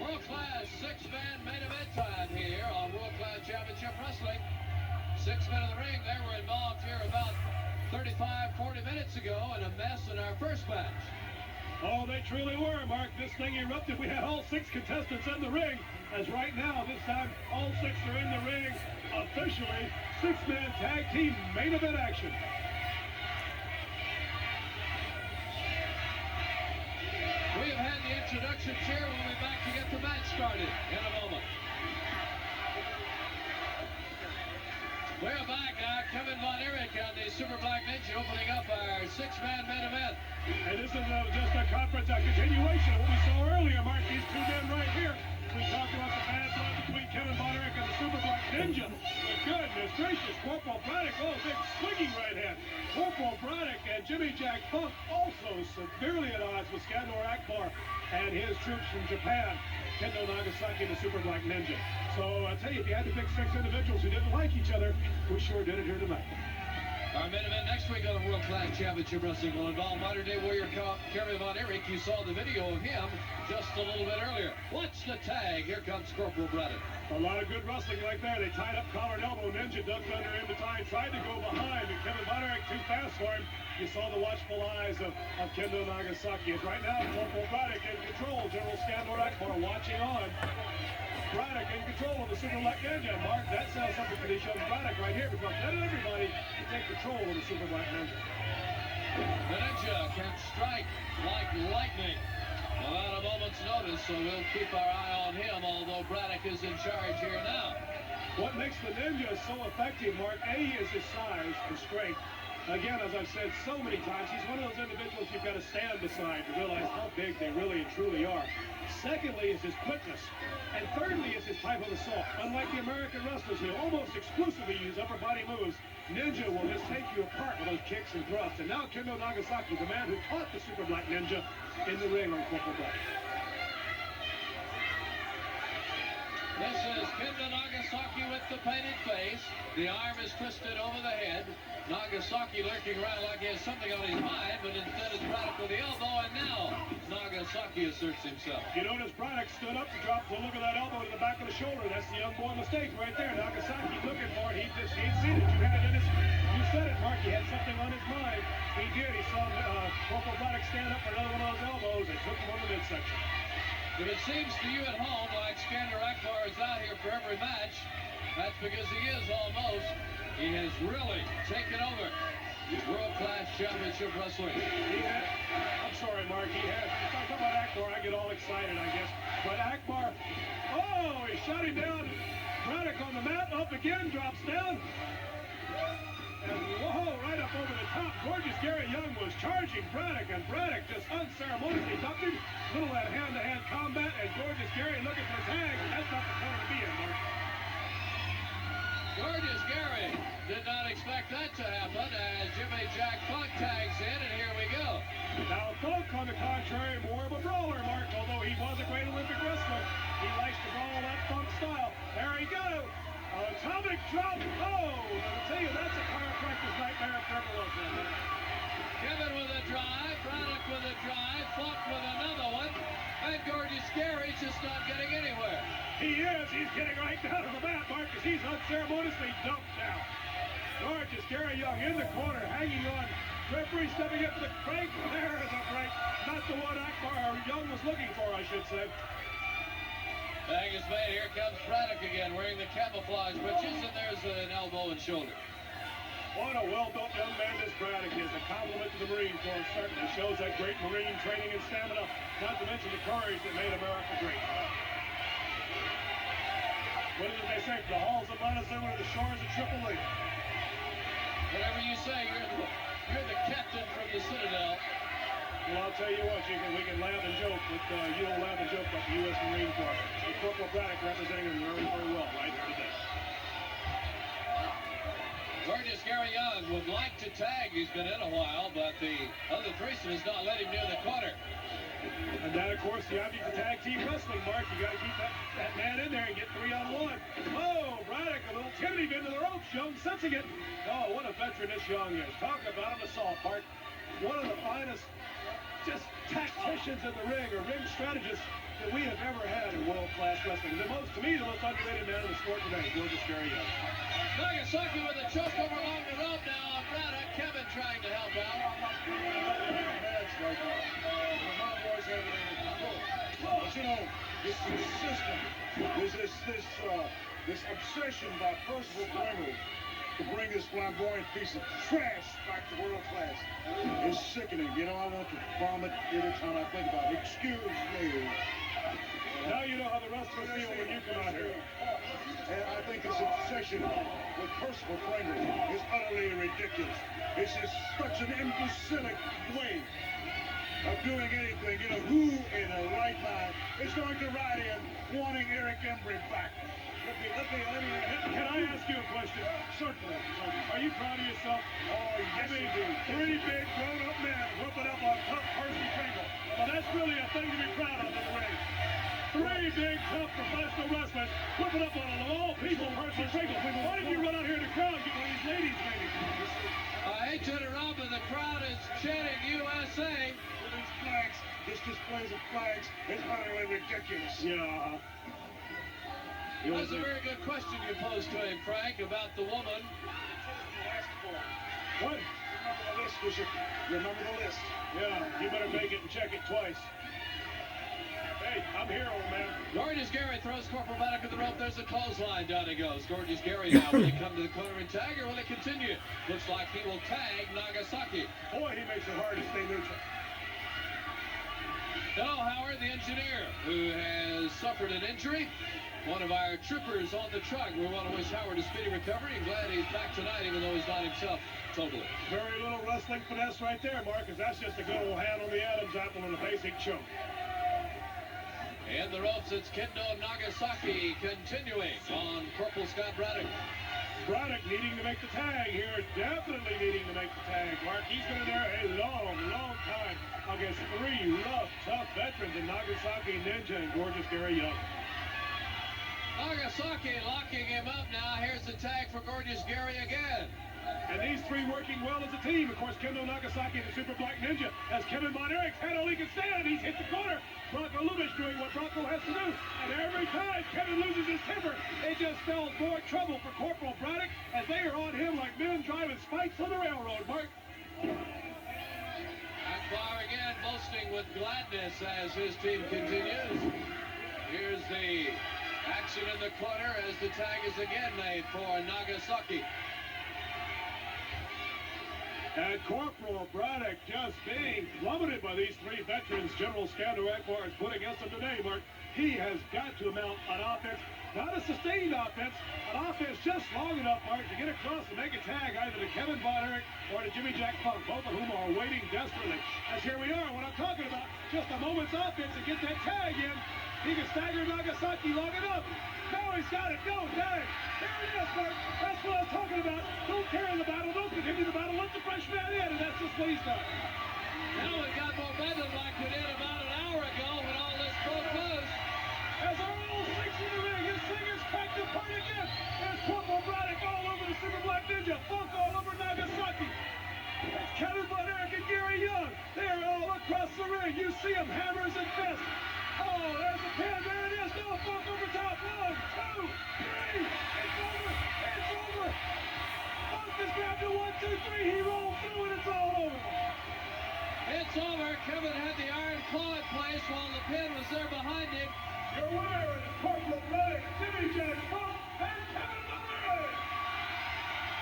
World-class six-man main event time here on World-Class Championship Wrestling. 6 men in the ring. They were involved here about 35, 40 minutes ago in a mess in our first match. Oh, they truly were, Mark. This thing erupted. We had all 6 contestants in the ring. As right now, this time, all 6 are in the ring. Officially, 6-man tag team main event action. We have had the introductions here. We'll be back to get the match started in a moment. We're back now. Kevin Von Erich on the Super Black Ninja opening up our 6-man main event. And this is just a conference, a continuation of what we saw earlier, Mark. These 2 men right here. We talked about the bad blood between Kevin Von Erich and the Super Black Ninja. But goodness gracious, Corporal Braddock, oh, big swinging right hand. Corporal Braddock and Jimmy Jack Funk also severely at odds with Skandor Akbar and his troops from Japan. Kendo Nagasaki and the Super Black Ninja. So I tell you, if you had to pick 6 individuals who didn't like each other, we sure did it here tonight. Our main event next week on the World-Class Championship Wrestling will involve modern-day warrior Kevin Von Erich. You saw the video of him just a little bit earlier. Watch the tag. Here comes Corporal Braddock. A lot of good wrestling right there. They tied up collar and elbow. Ninja ducked under him to tie, tried to go behind, but Kevin Von Erich too fast for him. You saw the watchful eyes of Kendo Nagasaki. As right now, Corporal Braddock in control. General Skandor Akbar watching on. Braddock in control of the Super Black Ninja. Mark, that sounds something for these young Braddock right here, because not everybody can take control of the Super Black Ninja. The Ninja can strike like lightning without a moment's notice, so we'll keep our eye on him, although Braddock is in charge here now. What makes the Ninja so effective, Mark, A, is his size and strength. Again, as I've said so many times, he's one of those individuals you've got to stand beside to realize how big they really and truly are. Secondly is his quickness. And thirdly is his type of assault. Unlike the American wrestlers who almost exclusively use upper body moves, Ninja will just take you apart with those kicks and thrusts. And now Kendo Nagasaki, the man who taught the Super Black Ninja, in the ring on Corporal Braddock. This is Kendo Nagasaki with the painted face. The arm is twisted over the head. Nagasaki lurking around like he has something on his mind, but instead it's Braddock with the elbow, and now Nagasaki asserts himself. You notice Braddock stood up to drop to look at that elbow to the back of the shoulder. That's the young boy mistake right there. Nagasaki looking for it. He'd seen it. You had it in his... You said it, Mark. He had something on his mind. He did. He saw Corporal Braddock stand up for another one of those elbows and took him on the midsection. If it seems to you at home like Skandor Akbar is out here for every match, that's because he is almost. He has really taken over World-Class Championship Wrestling. I'm sorry, Mark, he has. If I talk about Akbar, I get all excited, I guess. But Akbar, oh, he shot him down. Braddock on the mat, up again, drops down. And whoa, right up over the top. Gorgeous Gary Young was charging Braddock, and Braddock just unceremoniously ducked him. Little that hand-to-hand combat, and Gorgeous Gary looking for the tag. That's not the corner to be in, Mark. Gorgeous Gary did not expect that to happen as Jimmy Jack Funk tags in, and here we go. Now Funk, on the contrary, more of a brawler, Mark, although he was a great Olympic wrestler. He likes to brawl that Funk style. There he goes. Atomic drop. Oh, I'll tell you, that's a chiropractor's nightmare if there ever was one. Kevin with a drive, Braddock with a drive, Funk with another one, and Gorgeous Gary's just not getting anywhere. He is. He's getting right down to the mat, Mark, because he's unceremoniously dumped down. Gorgeous Gary Young in the corner, hanging on. Referee stepping up to the break. There is a break. Not the one Akbar Young was looking for, I should say. Tag is made. Here comes Braddock again, wearing the camouflage breeches, and there's an elbow and shoulder. What a well-built young man this Braddock is. A compliment to the Marine Corps. Certainly shows that great Marine training and stamina, not to mention the courage that made America great. What did they say? From the halls of Montezuma to the shores of Tripoli. Whatever you say, you're the captain from the Citadel. Well, I'll tell you what, we can laugh and joke, but you don't laugh and joke about the U.S. Marine Corps. And Corporal Braddock representing them very, very well right here today. Gorgeous Gary Young would like to tag. He's been in a while, but the other threesome has not let him near the corner. And that, of course, the object of tag team wrestling, Mark. You got to keep that man in there and get 3-on-1. Oh, Braddock, a little timid into the ropes. Young sensing it. Oh, what a veteran this Young is. Talk about an assault, Mark. One of the finest, just tacticians in the ring or ring strategists that we have ever had in world-class wrestling. To me, the most underrated man in the sport today, Gorgeous Gary Young. Nagasaki with a choke over along the rope now on Braddock. Kevin trying to help out. But you know, this system, this obsession by Percival Pringle to bring this flamboyant piece of trash back to world class is sickening. You know, I want to vomit every time I think about it. Excuse me. Now you know how the rest of us feel when you come out here. And I think this obsession with Percival Pringle is utterly ridiculous. It's just such an imbecilic way of doing anything. You know, who in a right mind is going to ride in wanting Erich back? Can I ask you a question? Certainly. Are you proud of yourself? Oh, yes, I mean, you do. three big grown-up men whooping up on tough Percy Pringle. Well, that's really a thing to be proud of in the ring. Three big, tough professional wrestlers whooping up on of all people, Percy Pringle. Why didn't you run out here in the crowd and get one of these ladies, maybe? I hate to interrupt, but the crowd is chanting USA. With these flags, this displays of flags is utterly ridiculous. Yeah. That's a very good question you posed to him, Frank, about the woman. What? Remember the list, Bishop. Remember the list. Yeah, you better make it and check it twice. Hey, I'm here, old man. Gorgeous Gary throws Corporal Braddock to the rope. There's a clothesline. Down he goes. Gorgeous Gary now. Will he come to the corner and tag, or will he continue? Looks like he will tag Nagasaki. Boy, he makes it hard to stay neutral. Now Howard, the engineer, who has suffered an injury. One of our troopers on the truck. We want to wish Howard a speedy recovery and glad he's back tonight, even though he's not himself totally. Very little wrestling finesse right there, Marcus. That's just a good old hand on the Adam's apple and a basic choke. And the ropes, it's Kendo Nagasaki continuing on Corporal Scott Braddock. Braddock needing to make the tag here. Definitely needing to make the tag, Mark. He's been in there a long, long time against three rough, tough veterans in Nagasaki Ninja and Gorgeous Gary Young. Nagasaki locking him up now. Here's the tag for Gorgeous Gary again. And these three working well as a team. Of course, Kendo Nagasaki, the Super Black Ninja, as Kevin Von Erich's head all he can stand. He's hit the corner. Bronco Lubitsch doing what Bronco has to do. And every time Kevin loses his temper, it just spells more trouble for Corporal Braddock as they are on him like men driving spikes on the railroad, Mark. Akbar again boasting with gladness as his team continues. Here's the action in the corner as the tag is again made for Nagasaki. And Corporal Braddock just being plummeted by these three veterans General Skandar Akbar has put against him today, Mark. He has got to mount an offense, not a sustained offense, an offense just long enough, Mark, to get across and make a tag either to Kevin Von Erich or to Jimmy Jack Funk, both of whom are waiting desperately. As here we are, what I'm talking about, just a moment's offense to get that tag in. He can stagger Nagasaki long enough. Now he's got it. Go, tag. There it is, Mark. That's what I'm talking about. Don't carry the battle. Don't continue the battle. Let the fresh man in, and that's just what he's done. Now we've got momentum like we did about an hour ago when all this broke loose. As our old six in the ring, his fingers cracked apart again. There's Corporal Braddock all over the Super Black Ninja. Funk all over Nagasaki. That's Kevin Von Erich and Gary Young. They're all across the ring. You see them, hammers and fists. Oh, there's the pin. There it is. No, Funk over top. 1, 2, 3. It's over. It's over. Funk is grabbed to 1, 2, 3. He rolled through and it's all over. It's over. Kevin had the iron claw in place while the pin was there behind him. Your winner is Corporal Braddock, Jimmy Jack Funk, and Kevin Von Erich.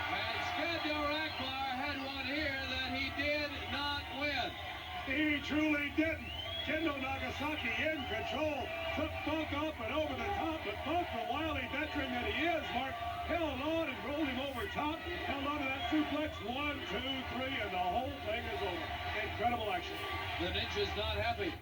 And Skandar Akbar had one here that he did not win. He truly didn't. Kendo Nagasaki in control, took Funk up and over the top, but Funk, the wily veteran that he is, Mark, held on and rolled him over top, held on to that suplex, 1, 2, 3, and the whole thing is over. Incredible action. The Ninja's not happy.